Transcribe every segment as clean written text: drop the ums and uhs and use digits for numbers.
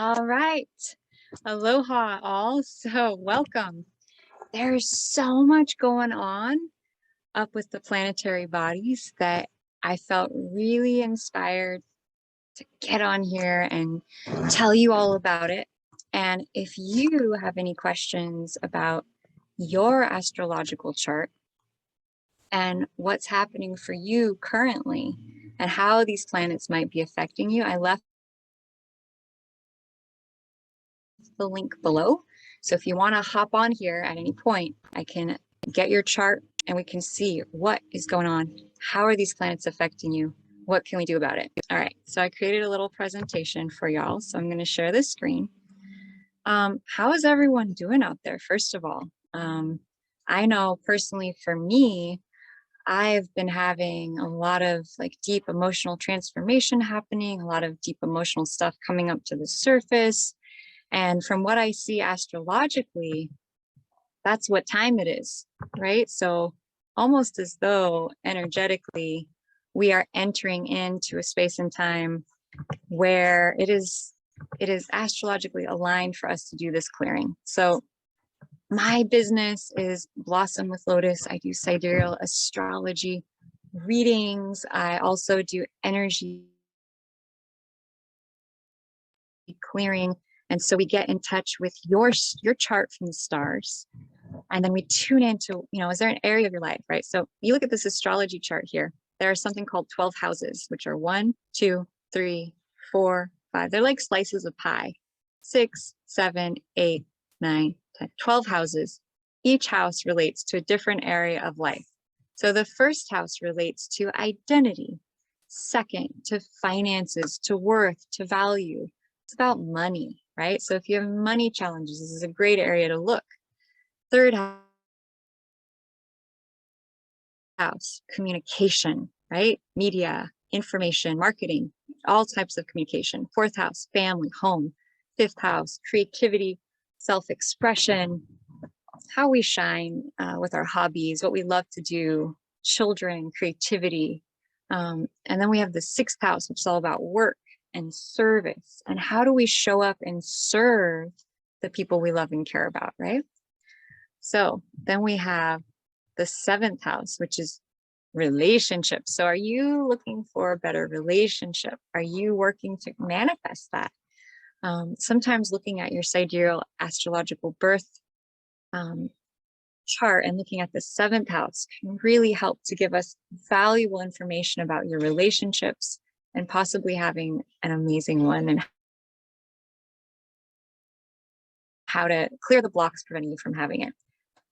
All right. Aloha, all. So, welcome. There's so much going on up with the planetary bodies that I felt really inspired to get on here and tell you all about it. And if you have any questions about your astrological chart and what's happening for you currently and how these planets might be affecting you, I left the link below. So if you want to hop on here at any point, I can get your chart and we can see what is going on. How are these planets affecting you? What can we do about it? All right, so I created a little presentation for y'all. So I'm going to share this screen. How is everyone doing out there? First of all, I know personally for me, I've been having a lot of like deep emotional transformation happening, a lot of deep emotional stuff coming up to the surface. And from what I see astrologically, that's what time it is, right? So almost as though energetically we are entering into a space and time where it is astrologically aligned for us to do this clearing. So my business is Blossom with Lotus. I do Sidereal Astrology Readings. I also do energy clearing. And so we get in touch with your chart from the stars. And then we tune into, is there an area of your life, right? So you look at this astrology chart here. There's something called 12 houses, which are 1, 2, 3, 4, 5. They're like slices of pie. 6, 7, 8, 9, 10, 12 houses. Each house relates to a different area of life. So the first house relates to identity. Second, to finances, to worth, to value. It's about money, right? So if you have money challenges, this is a great area to look. Third house, communication, right? Media, information, marketing, all types of communication. Fourth house, family, home. Fifth house, creativity, self-expression, how we shine with our hobbies, what we love to do, children, creativity. And then we have the sixth house, which is all about work and service. And how do we show up and serve the people we love and care about, right? So then we have the seventh house, which is relationships. So are you looking for a better relationship? Are you working to manifest that? Sometimes looking at your sidereal astrological birth chart and looking at the seventh house can really help to give us valuable information about your relationships and possibly having an amazing one and how to clear the blocks preventing you from having it.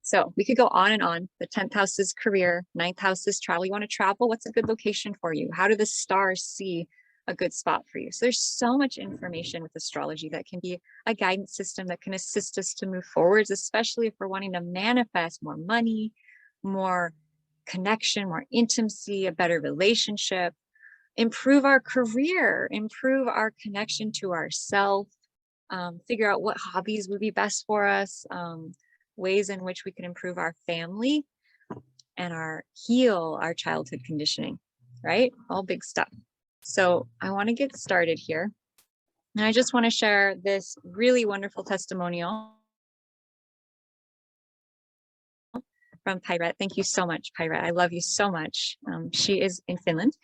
So we could go on and on. The 10th house is career, 9th house is travel. You want to travel? What's a good location for you? How do the stars see a good spot for you? So there's so much information with astrology that can be a guidance system that can assist us to move forwards, especially if we're wanting to manifest more money, more connection, more intimacy, a better relationship, improve our career, improve our connection to ourselves, figure out what hobbies would be best for us, ways in which we can improve our family and heal our childhood conditioning, right? All big stuff. So I want to get started here. And I just want to share this really wonderful testimonial from Pirate. Thank you so much, Pirate. I love you so much. She is in Finland.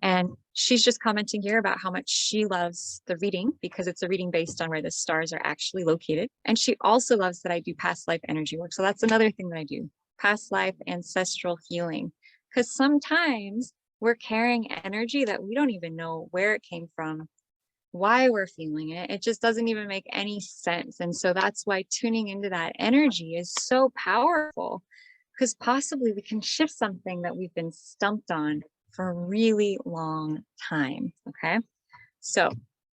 And she's just commenting here about how much she loves the reading because it's a reading based on where the stars are actually located. And she also loves that I do past life energy work. So that's another thing that I do, past life ancestral healing. Because sometimes we're carrying energy that we don't even know where it came from, why we're feeling it. It just doesn't even make any sense. And so that's why tuning into that energy is so powerful, because possibly we can shift something that we've been stumped on for a really long time. Okay, so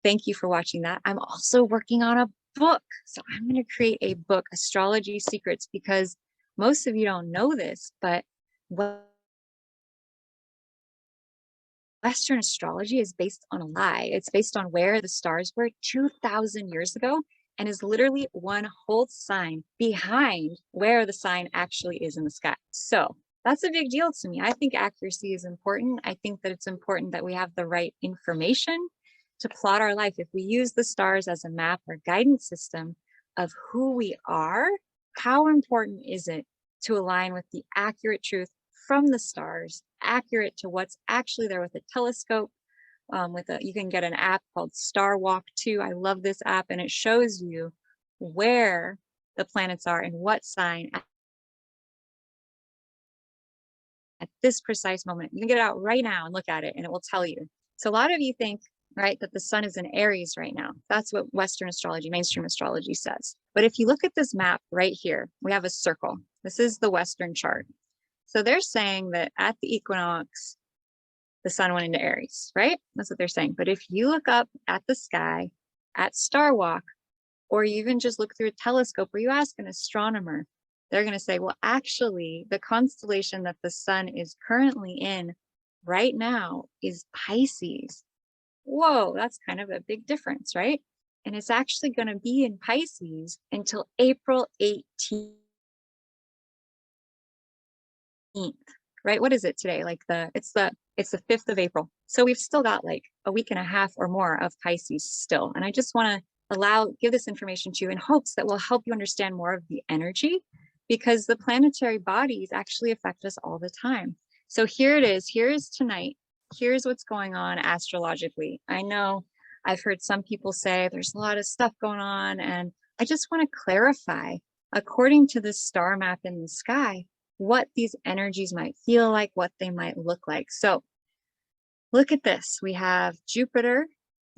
thank you for watching that. I'm also working on a book. So I'm going to create a book, Astrology Secrets, because most of you don't know this, but Western astrology is based on a lie. It's based on where the stars were 2,000 years ago and is literally one whole sign behind where the sign actually is in the sky. So that's a big deal to me. I think accuracy is important. I think that it's important that we have the right information to plot our life, if we use the stars as a map or guidance system of who we are, how important is it to align with the accurate truth from the stars, accurate to what's actually there with a telescope? You can get an app called Star Walk 2. I love this app, and it shows you where the planets are and what sign at this precise moment. You can get it out right now and look at it, and it will tell you. So a lot of you think, right, that the sun is in Aries right now. That's what Western astrology, mainstream astrology says. But if you look at this map right here, we have a circle. This is the Western chart. So they're saying that at the equinox, the sun went into Aries, right? That's what they're saying. But if you look up at the sky, at Star Walk, or you even just look through a telescope, or you ask an astronomer, they're going to say, well, actually, the constellation that the sun is currently in right now is Pisces. Whoa, that's kind of a big difference, right? And it's actually going to be in Pisces until April 18th, right? What is it today? Like it's the 5th of April. So we've still got like a week and a half or more of Pisces still. And I just want to give this information to you in hopes that will help you understand more of the energy, because the planetary bodies actually affect us all the time. So here it is. Here is tonight. Here's what's going on astrologically. I know I've heard some people say there's a lot of stuff going on, and I just want to clarify, according to the star map in the sky, what these energies might feel like, what they might look like. So look at this. We have Jupiter,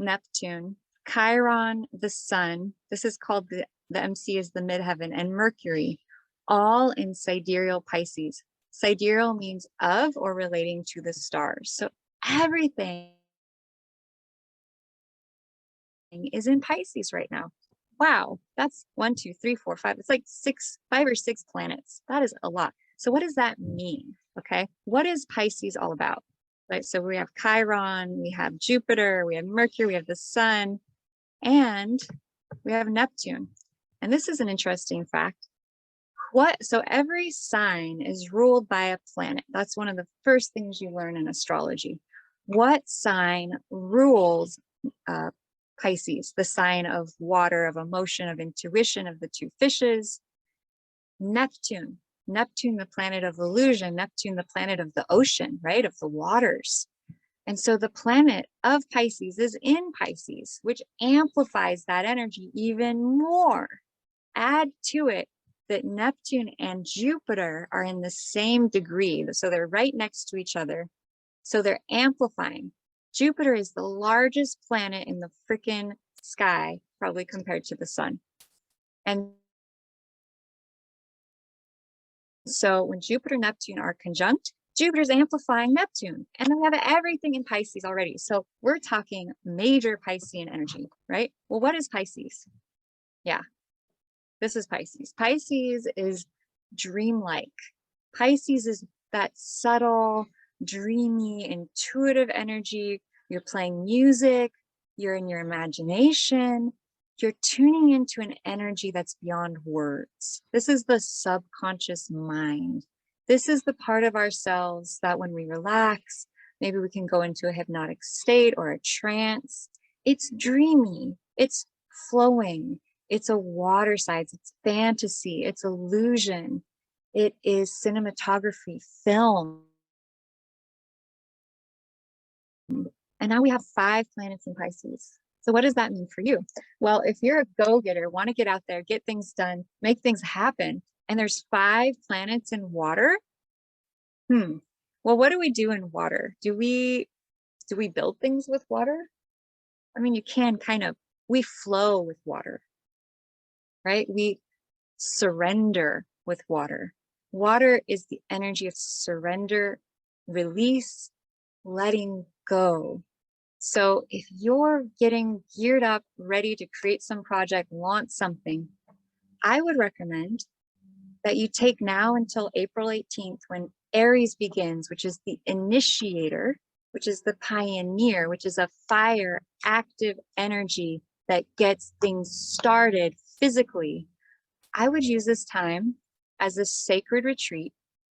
Neptune, Chiron, the sun. This is called the MC is the midheaven, and Mercury, all in Sidereal Pisces. Sidereal means of or relating to the stars. So everything is in Pisces right now. Wow, that's 1, 2, 3, 4, 5. It's like 5 or 6 planets. That is a lot. So what does that mean? Okay, what is Pisces all about? Right, so we have Chiron, we have Jupiter, we have Mercury, we have the sun, and we have Neptune. And this is an interesting fact. So every sign is ruled by a planet. That's one of the first things you learn in astrology. What sign rules Pisces? The sign of water, of emotion, of intuition, of the 2 fishes. Neptune. Neptune, the planet of illusion. Neptune, the planet of the ocean, right? Of the waters. And so the planet of Pisces is in Pisces, which amplifies that energy even more. Add to it that Neptune and Jupiter are in the same degree. So they're right next to each other. So they're amplifying. Jupiter is the largest planet in the freaking sky, probably compared to the sun. And so when Jupiter and Neptune are conjunct, Jupiter's amplifying Neptune, and we have everything in Pisces already. So we're talking major Piscean energy, right? Well, what is Pisces? Yeah, this is Pisces. Pisces is dreamlike. Pisces is that subtle, dreamy, intuitive energy. You're playing music, you're in your imagination, you're tuning into an energy that's beyond words. This is the subconscious mind. This is the part of ourselves that when we relax, maybe we can go into a hypnotic state or a trance. It's dreamy, it's flowing, it's a water side, it's fantasy, it's illusion, it is cinematography, film. And now we have 5 planets in Pisces. So what does that mean for you? Well, if you're a go-getter, want to get out there, get things done, make things happen, and there's 5 planets in water, well, what do we do in water? Do we build things with water? I mean, you can kind of, we flow with water, right? We surrender with water. Water is the energy of surrender, release, letting go. So if you're getting geared up, ready to create some project, launch something, I would recommend that you take now until April 18th when Aries begins, which is the initiator, which is the pioneer, which is a fire, active energy that gets things started physically. I would use this time as a sacred retreat,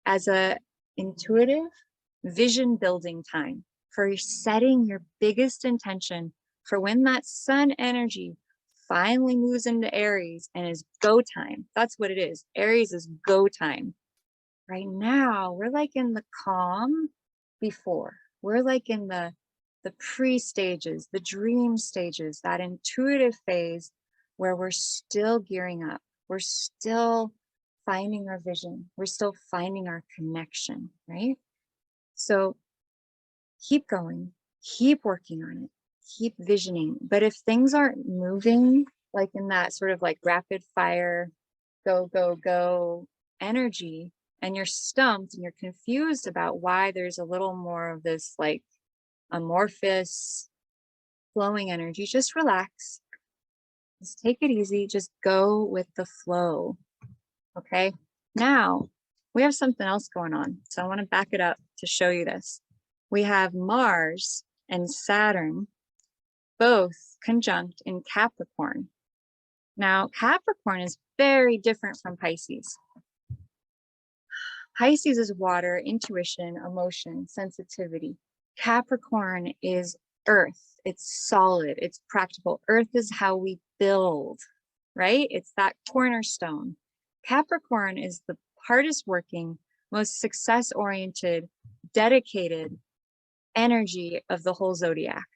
as a intuitive vision building time for setting your biggest intention for when that sun energy finally moves into Aries and is go time. That's what it is. Aries is go time. Right now, we're like in the calm before. We're like in the pre-stages, the dream stages, that intuitive phase where we're still gearing up. We're still finding our vision. We're still finding our connection, right? So keep going, keep working on it, keep visioning. But if things aren't moving, like in that sort of like rapid fire, go, go, go energy, and you're stumped and you're confused about why there's a little more of this like amorphous flowing energy, just relax. Just take it easy. Just go with the flow. Okay. Now we have something else going on. So I want to back it up to show you this. We have Mars and Saturn both conjunct in Capricorn. Now, Capricorn is very different from Pisces. Pisces is water, intuition, emotion, sensitivity. Capricorn is earth. It's solid. It's practical. Earth is how we build, right? It's that cornerstone. Capricorn is the hardest working, most success-oriented, dedicated energy of the whole zodiac.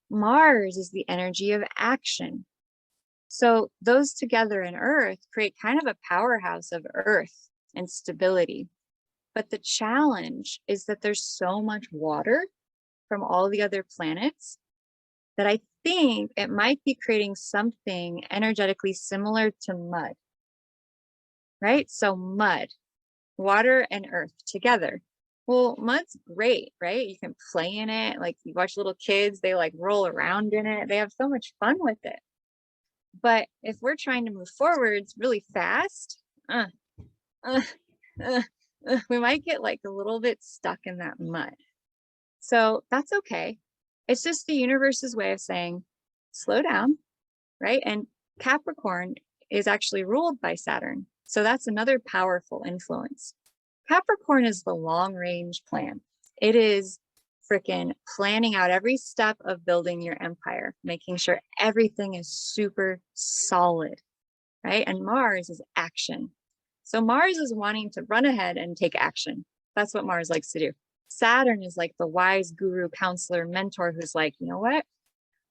Mars is the energy of action. So those together in Earth create kind of a powerhouse of earth and stability. But the challenge is that there's so much water from all the other planets that I think it might be creating something energetically similar to mud, right? So mud, water and earth together. Well, mud's great, right? You can play in it. Like you watch little kids, they like roll around in it. They have so much fun with it. But if we're trying to move forwards really fast, we might get like a little bit stuck in that mud. So that's okay. It's just the universe's way of saying, slow down, right? And Capricorn is actually ruled by Saturn. So that's another powerful influence. Capricorn is the long range plan. It is freaking planning out every step of building your empire, making sure everything is super solid, right? And Mars is action. So Mars is wanting to run ahead and take action. That's what Mars likes to do. Saturn is like the wise guru, counselor, mentor who's like, you know what?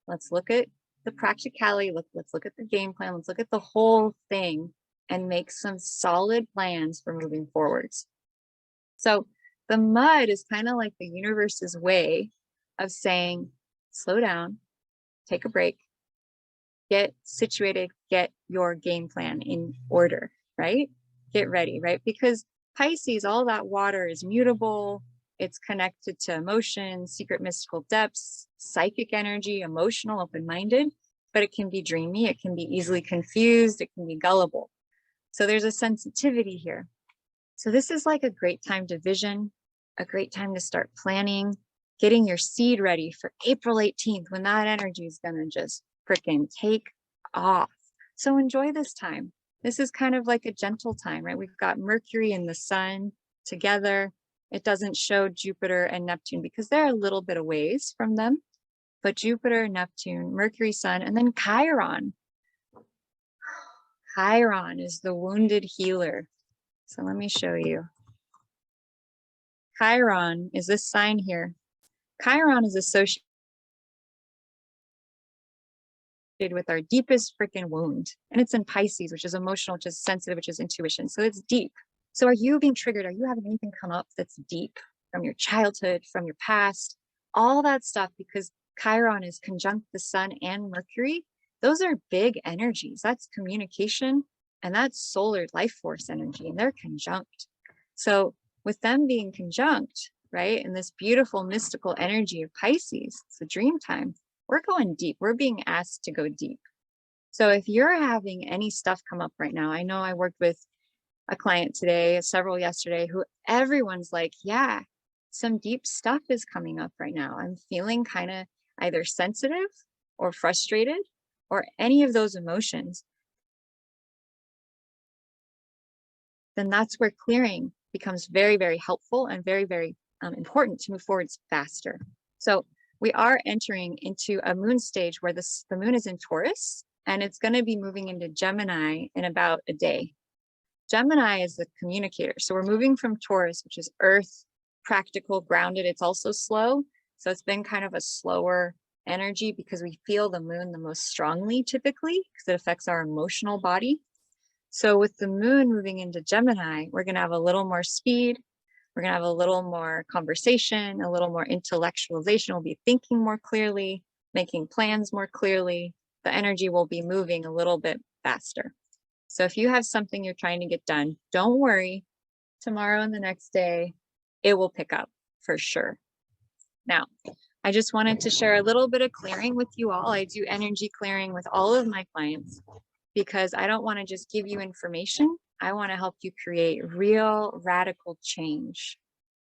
Let's look at the practicality. Let's look at the game plan. Let's look at the whole thing and make some solid plans for moving forwards. So the mud is kind of like the universe's way of saying, slow down, take a break, get situated, get your game plan in order, right? Get ready, right? Because Pisces, all that water is mutable. It's connected to emotion, secret mystical depths, psychic energy, emotional, open-minded, but it can be dreamy. It can be easily confused. It can be gullible. So there's a sensitivity here. So this is like a great time to vision, a great time to start planning, getting your seed ready for April 18th when that energy is going to just freaking take off. So enjoy this time. This is kind of like a gentle time, right? We've got Mercury and the sun together. It doesn't show Jupiter and Neptune because they're a little bit away from them, but Jupiter, Neptune, Mercury, sun, and then Chiron. Chiron is the wounded healer. So let me show you. Chiron is this sign here. Chiron is associated with our deepest freaking wound. And it's in Pisces, which is emotional, which is sensitive, which is intuition. So it's deep. So are you being triggered? Are you having anything come up that's deep from your childhood, from your past, all that stuff? Because Chiron is conjunct the sun and Mercury. Those are big energies. That's communication and that's solar life force energy, and they're conjunct. So with them being conjunct, right, and this beautiful mystical energy of Pisces, it's a dream time, we're going deep. We're being asked to go deep. So if you're having any stuff come up right now, I know I worked with a client today, several yesterday, who everyone's like, yeah, some deep stuff is coming up right now. I'm feeling kind of either sensitive or frustrated or any of those emotions. Then that's where clearing becomes very, very helpful and very, very important to move forwards faster. So we are entering into a moon stage where the moon is in Taurus, and it's going to be moving into Gemini in about a day. Gemini is the communicator. So we're moving from Taurus, which is earth, practical, grounded. It's also slow. So it's been kind of a slower energy because we feel the moon the most strongly typically because it affects our emotional body. So with the moon moving into Gemini, we're going to have a little more speed. We're going to have a little more conversation, a little more intellectualization. We'll be thinking more clearly, making plans more clearly. The energy will be moving a little bit faster. So if you have something you're trying to get done, don't worry. Tomorrow and the next day, it will pick up for sure. Now, I just wanted to share a little bit of clearing with you all. I do energy clearing with all of my clients because I don't want to just give you information. I want to help you create real radical change.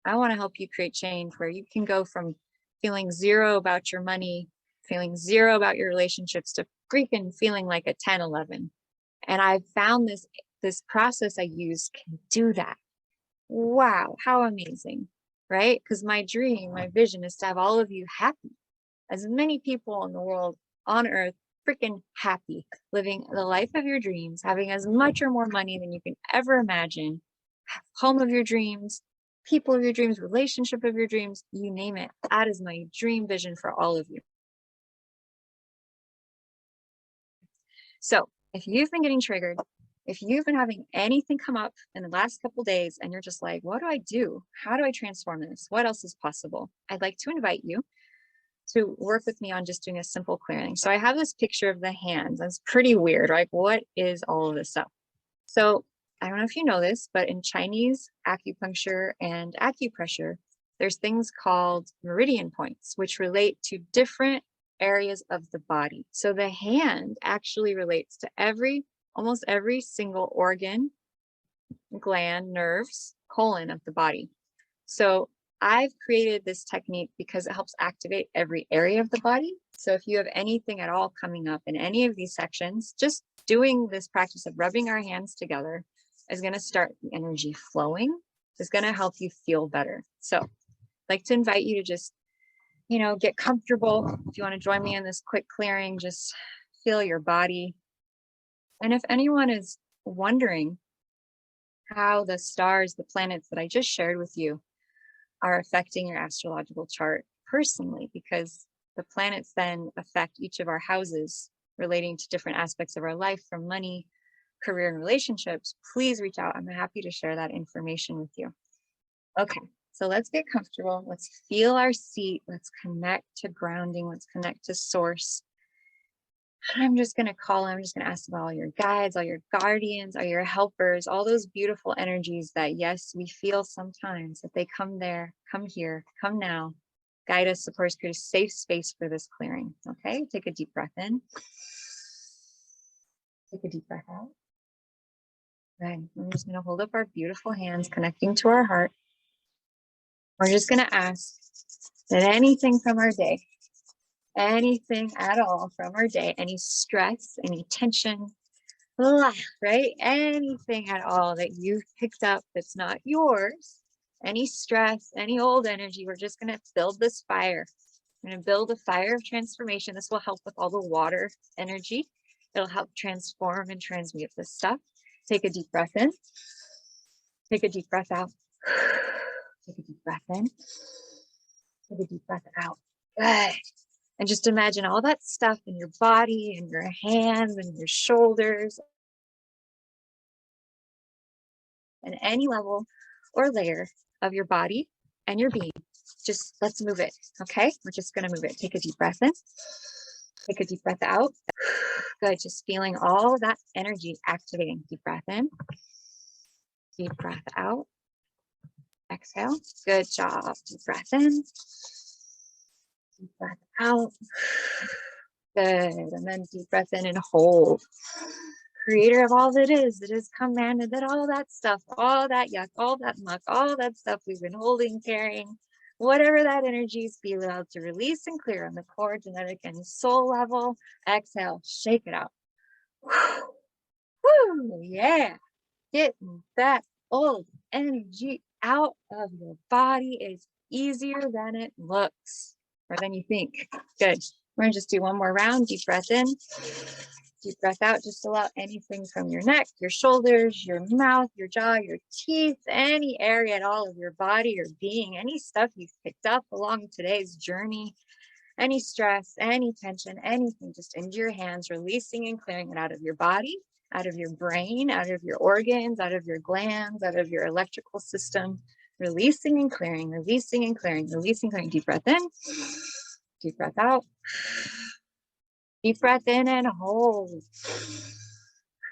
I want to help you create change where you can go from feeling zero about your money, feeling zero about your relationships to freaking feeling like a 10, 11. And I've found this process I use can do that. Wow, how amazing, right? Because my dream, my vision is to have all of you happy, as many people in the world on earth freaking happy, living the life of your dreams, having as much or more money than you can ever imagine, home of your dreams, people of your dreams, relationship of your dreams, you name it. That is my dream vision for all of you. So if you've been getting triggered, if you've been having anything come up in the last couple of days and you're just like, what do I do? How do I transform this? What else is possible? I'd like to invite you to work with me on just doing a simple clearing. So I have this picture of the hands. That's pretty weird, right? What is all of this stuff? So I don't know if you know this, but in Chinese acupuncture and acupressure, there's things called meridian points, which relate to different areas of the body. So the hand actually relates to almost every single organ, gland, nerves, colon of the body. So I've created this technique because it helps activate every area of the body. So if you have anything at all coming up in any of these sections, just doing this practice of rubbing our hands together is going to start the energy flowing. It's going to help you feel better. So I'd like to invite you to just, get comfortable. If you want to join me in this quick clearing, just feel your body. And if anyone is wondering how the stars, the planets that I just shared with you are affecting your astrological chart personally, because the planets then affect each of our houses relating to different aspects of our life, from money, career, and relationships, please reach out. I'm happy to share that information with you. Okay, so let's get comfortable. Let's feel our seat. Let's connect to grounding. Let's connect to source. I'm just going to ask about all your guides, all your guardians, all your helpers, all those beautiful energies that, yes, we feel sometimes that they come there, come here, come now, guide us, support us, create a safe space for this clearing. Okay, take a deep breath in. Take a deep breath out. Good. I'm just going to hold up our beautiful hands, connecting to our heart. We're just going to ask that anything from our day, anything at all from our day, any stress, any tension, right? Anything at all that you've picked up that's not yours, any stress, any old energy, we're just going to build this fire. We're going to build a fire of transformation. This will help with all the water energy. It'll help transform and transmute this stuff. Take a deep breath in. Take a deep breath out. Take a deep breath in. Take a deep breath out. Good. And just imagine all that stuff in your body and your hands and your shoulders and any level or layer of your body and your being. Just let's move it. Okay, we're just going to move it. Take a deep breath in. Take a deep breath out. Good. Just feeling all that energy activating. Deep breath in. Deep breath out. Exhale. Good job. Deep breath in. Deep breath out. Good. And then deep breath in and hold. Creator of all that is, it is commanded that all that stuff, all that yuck, all that muck, all that stuff we've been holding, carrying, whatever that energy is, be allowed to release and clear on the core, genetic, and soul level. Exhale, shake it out. Woo, yeah. Getting that old energy out of your body is easier than it looks, or than you think. Good. We're gonna just do one more round. Deep breath in, deep breath out. Just allow anything from your neck, your shoulders, your mouth, your jaw, your teeth, any area at all of your body, your being, any stuff you've picked up along today's journey, any stress, any tension, anything, just into your hands, releasing and clearing it out of your body, out of your brain, out of your organs, out of your glands, out of your electrical system, releasing and clearing, releasing and clearing, releasing, clearing. Deep breath in, deep breath out, deep breath in and hold.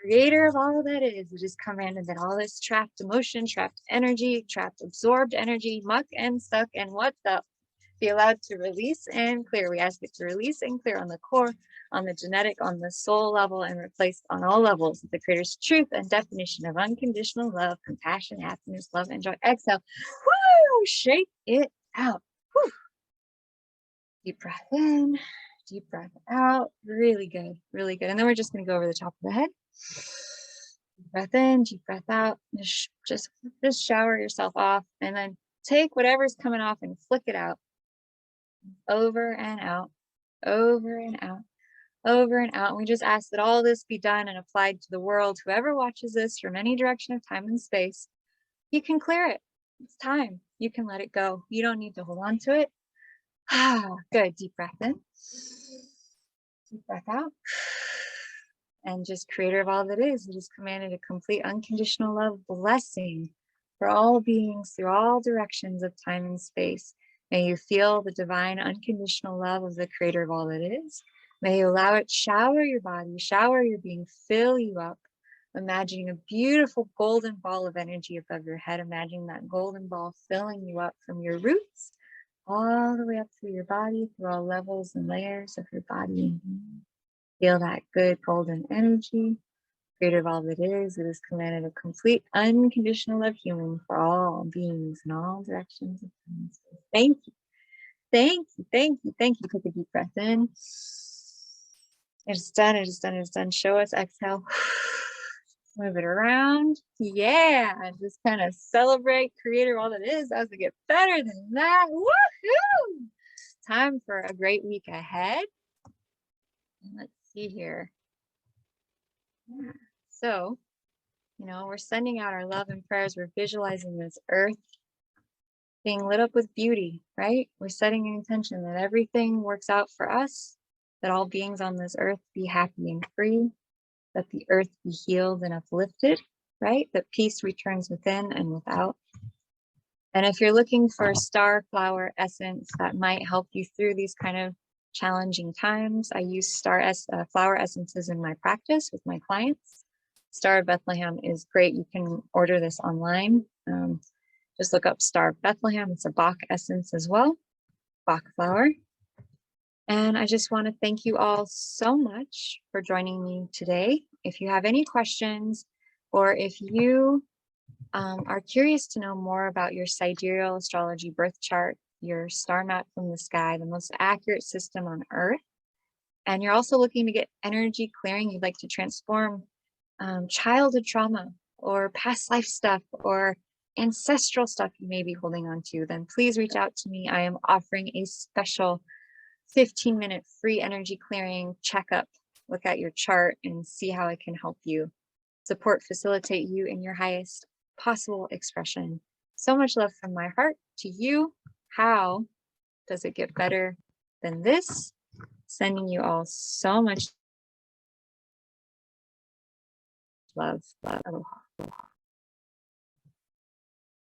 Creator of all that is, it is commanded that all this trapped emotion, trapped energy, trapped absorbed energy, muck and stuck and what's up, be allowed to release and clear. We ask it to release and clear on the core, on the genetic, on the soul level, and replaced on all levels with the Creator's truth and definition of unconditional love, compassion, happiness, love, and joy. Exhale. Woo! Shake it out. Woo! Deep breath in, deep breath out. Really good, really good. And then we're just going to go over the top of the head. Deep breath in, deep breath out. Just shower yourself off, and then take whatever's coming off and flick it out. Over and out, over and out, over and out. And we just ask that all this be done and applied to the world. Whoever watches this from any direction of time and space, you can clear it. It's time. You can let it go. You don't need to hold on to it. Good. Deep breath in, deep breath out. And just Creator of all that is, it is commanded a complete unconditional love blessing for all beings through all directions of time and space. May you feel the divine unconditional love of the Creator of all that is. May you allow it shower your body, shower your being, fill you up. Imagining a beautiful golden ball of energy above your head. Imagining that golden ball filling you up from your roots all the way up through your body, through all levels and layers of your body. Feel that good golden energy. Creator of all that is, it is commanded a complete unconditional love healing for all beings in all directions of time. Thank you. Thank you. Thank you. Thank you. Take a deep breath in. It is done. It is done. It is done. Show us. Exhale. Move it around. Yeah. Just kind of celebrate Creator of all that is as we get better than that. Woohoo! Time for a great week ahead. Let's see here. Yeah. So, we're sending out our love and prayers. We're visualizing this earth being lit up with beauty, right? We're setting an intention that everything works out for us, that all beings on this earth be happy and free, that the earth be healed and uplifted, right? That peace returns within and without. And if you're looking for a star flower essence that might help you through these kind of challenging times, I use flower essences in my practice with my clients. Star of Bethlehem is great. You can order this online. Just look up Star of Bethlehem. It's a Bach essence as well, Bach flower. And I just want to thank you all so much for joining me today. If you have any questions, or if you are curious to know more about your Sidereal Astrology birth chart, your star map from the sky, the most accurate system on Earth, and you're also looking to get energy clearing, you'd like to transform childhood trauma or past life stuff or ancestral stuff you may be holding on to, then please reach out to me. I am offering a special 15-minute free energy clearing checkup. Look at your chart and see how I can help you support, facilitate you in your highest possible expression. So much love from my heart to you. How does it get better than this? Sending you all so much love. Aloha.